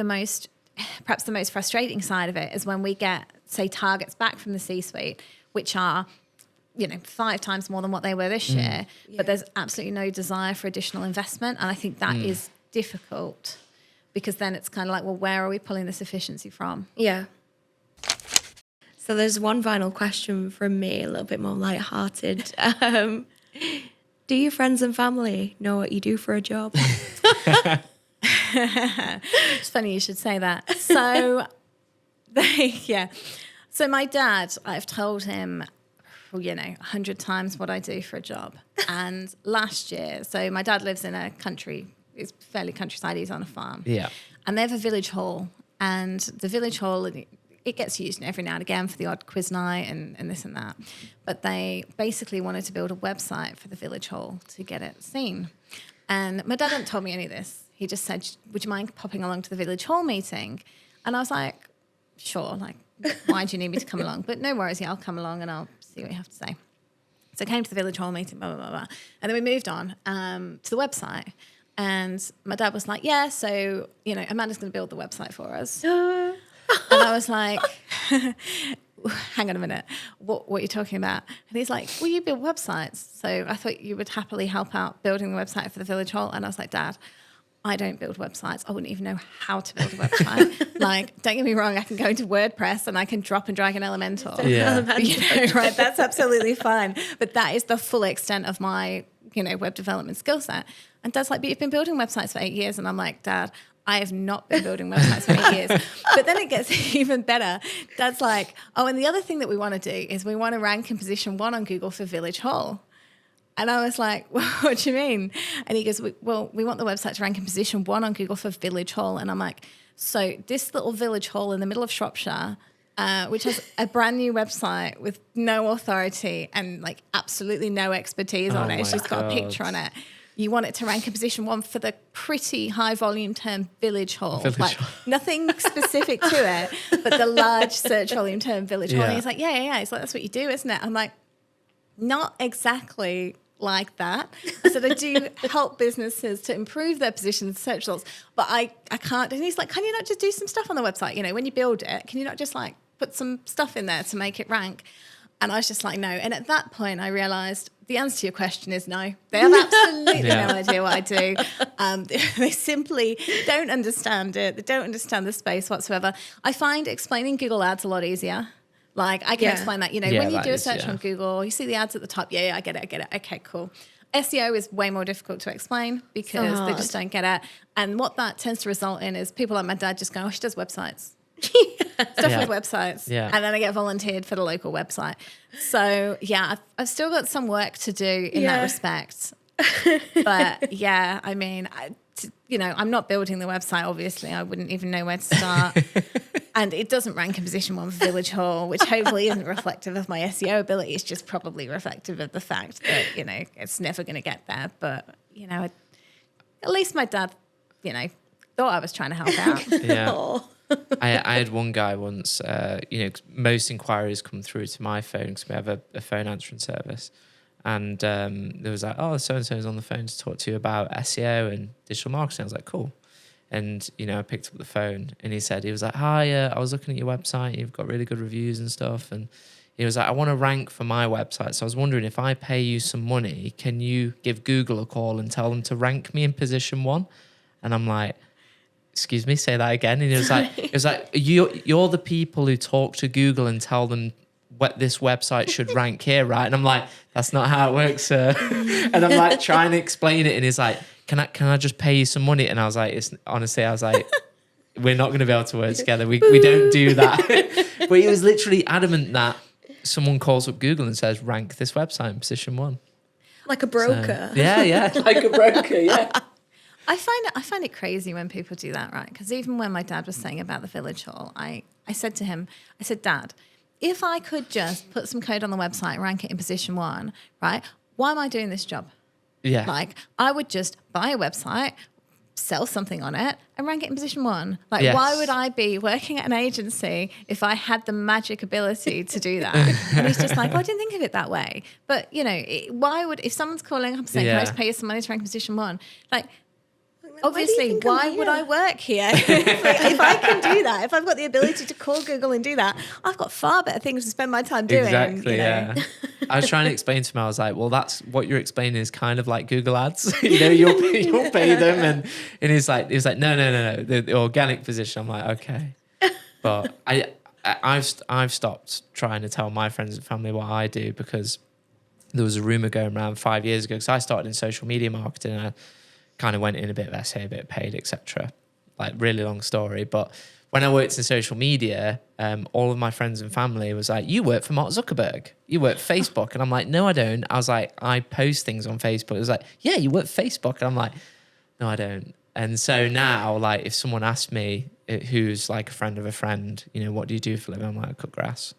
perhaps the most frustrating side of it is when we get, say, targets back from the C-suite, which are 5 times more than what they were this year, but there's absolutely no desire for additional investment. And I think that is difficult, because then it's kind of like, well, where are we pulling this efficiency from? Yeah. So there's one final question from me, a little bit more lighthearted. Do your friends and family know what you do for a job? It's funny you should say that. So, So my dad, I've told him, 100 times what I do for a job. And last year, so my dad lives in a country, it's fairly countryside, he's on a farm. Yeah. And they have a village hall. And the village hall, it gets used every now and again for the odd quiz night and this and that. But they basically wanted to build a website for the village hall to get it seen. And my dad hadn't told me any of this. He just said, would you mind popping along to the village hall meeting? And I was like, sure, why do you need me to come along? But no worries, I'll come along and I'll see what you have to say. So I came to the village hall meeting, blah, blah, blah, blah. And then we moved on to the website. And my dad was like, yeah, so, Amanda's going to build the website for us. And I was like, hang on a minute, what are you talking about? And he's like, well, you build websites. So I thought you would happily help out building the website for the village hall. And I was like, Dad, I don't build websites. I wouldn't even know how to build a website. Don't get me wrong, I can go into WordPress and I can drop and drag an Elementor. Yeah. Right, that's absolutely fine. But that is the full extent of my, web development skill set. And Dad's like, but you've been building websites for 8 years. And I'm like, Dad, I have not been building websites for 8 years. But then it gets even better. Dad's like, oh, and the other thing that we want to do is we want to rank in position 1 on Google for Village Hall. And I was like, well, what do you mean? And he goes, we want the website to rank in position 1 on Google for Village Hall. And I'm like, so this little village hall in the middle of Shropshire, which has a brand new website with no authority and absolutely no expertise on it. It's just got a picture on it. You want it to rank in position 1 for the pretty high volume term village hall. Nothing specific to it, but the large search volume term village hall. And he's like, yeah. He's like, that's what you do, isn't it? I'm like, not exactly like that. I said, I do help businesses to improve their position in search results, but I can't. And he's like, can you not just do some stuff on the website? When you build it, can you not just put some stuff in there to make it rank? And I was just like, no. And at that point, I realised the answer to your question is no. They have absolutely no idea what I do. They simply don't understand it. They don't understand the space whatsoever. I find explaining Google Ads a lot easier. I can explain that. When you do a search on Google, you see the ads at the top. Yeah, I get it. Okay, cool. SEO is way more difficult to explain because they just don't get it. And what that tends to result in is people like my dad just go, oh, she does websites. Stuff with websites. Yeah. And then I get volunteered for the local website. So, I've still got some work to do in that respect. But, I mean, I'm not building the website, obviously. I wouldn't even know where to start. And it doesn't rank in position 1 for Village Hall, which hopefully isn't reflective of my SEO ability. It's just probably reflective of the fact that, it's never going to get there. But, at least my dad, thought I was trying to help out. Yeah. I had one guy once, most inquiries come through to my phone because we have a phone answering service. And there was like, oh, so-and-so is on the phone to talk to you about SEO and digital marketing. I was like, cool. And, I picked up the phone and he was like, hi, I was looking at your website. You've got really good reviews and stuff. And he was like, I want to rank for my website. So I was wondering, if I pay you some money, can you give Google a call and tell them to rank me in position 1? And I'm like, excuse me, say that again. And it was like, you're the people who talk to Google and tell them what this website should rank here, right? And I'm like, that's not how it works, sir. And I'm like trying to explain it, and he's like, can I just pay you some money? And I was like, we're not going to be able to work together. We don't do that. But he was literally adamant that someone calls up Google and says, rank this website in position 1. Like a broker. So, yeah, like a broker, yeah. I find it crazy when people do that, right? Because even when my dad was saying about the village hall, I said to him, I said, Dad, if I could just put some code on the website, rank it in position 1, right? Why am I doing this job? Yeah. Like, I would just buy a website, sell something on it, and rank it in position 1. Like, Yes. why would I be working at an agency if I had the magic ability to do that? And he's just like, well, I didn't think of it that way. But, you know, why would, if someone's calling up saying, can I just pay you some money to rank in position 1? Like, obviously, why would I work here? If I can do that, if I've got the ability to call Google and do that, I've got far better things to spend my time doing. Exactly, you know? yeah. I was trying to explain to him, I was like, well, that's what you're explaining is kind of like Google ads. You know, you'll pay them. And he's like, no, the organic position. I'm like, okay. But I've stopped trying to tell my friends and family what I do because there was a rumor going around 5 years ago because I started in social media marketing and I kind of went in a bit of SEO, a bit of paid, etc. Like really long story. But when I worked in social media, all of my friends and family was like, you work for Mark Zuckerberg. You work for Facebook. And I'm like, no, I don't. I was like, I post things on Facebook. It was like, yeah, you work for Facebook. And I'm like, no, I don't. And so now, like, if someone asked me who's like a friend of a friend, you know, what do you do for a living? I'm like, I cut grass.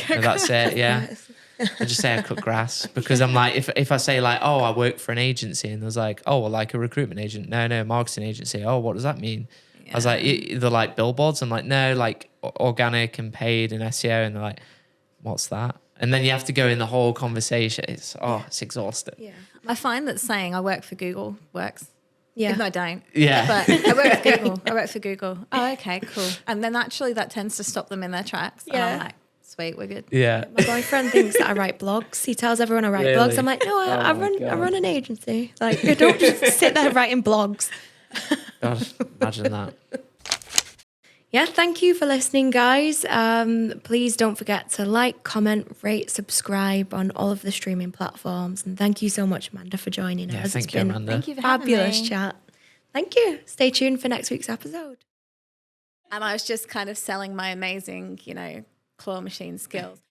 And that's it, yeah. I just say I cut grass because I'm like, if I say like, oh, I work for an agency and there's like, oh, well, like a recruitment agent. No, marketing agency. Oh, what does that mean? Yeah. I was like, they're like billboards. I'm like, no, like organic and paid and SEO. And they're like, what's that? And then you have to go in the whole conversation. It's exhausting. Yeah. I find that saying I work for Google works. Yeah. Even though I don't. Yeah. But I work for Google. I work for Google. Oh, okay, cool. And then actually that tends to stop them in their tracks. Yeah. And I'm like, sweet, we're good. Yeah. My boyfriend thinks that I write blogs. He tells everyone I write blogs. I'm like, no, I run an agency. Like, I don't just sit there writing blogs. God, imagine that. Yeah, thank you for listening, guys. Please don't forget to like, comment, rate, subscribe on all of the streaming platforms. And thank you so much, Amanda, for joining us. Thank you, Amanda. Thank you for having Fabulous me. chat. Thank you. Stay tuned for next week's episode. And I was just kind of selling my amazing, claw machine skills.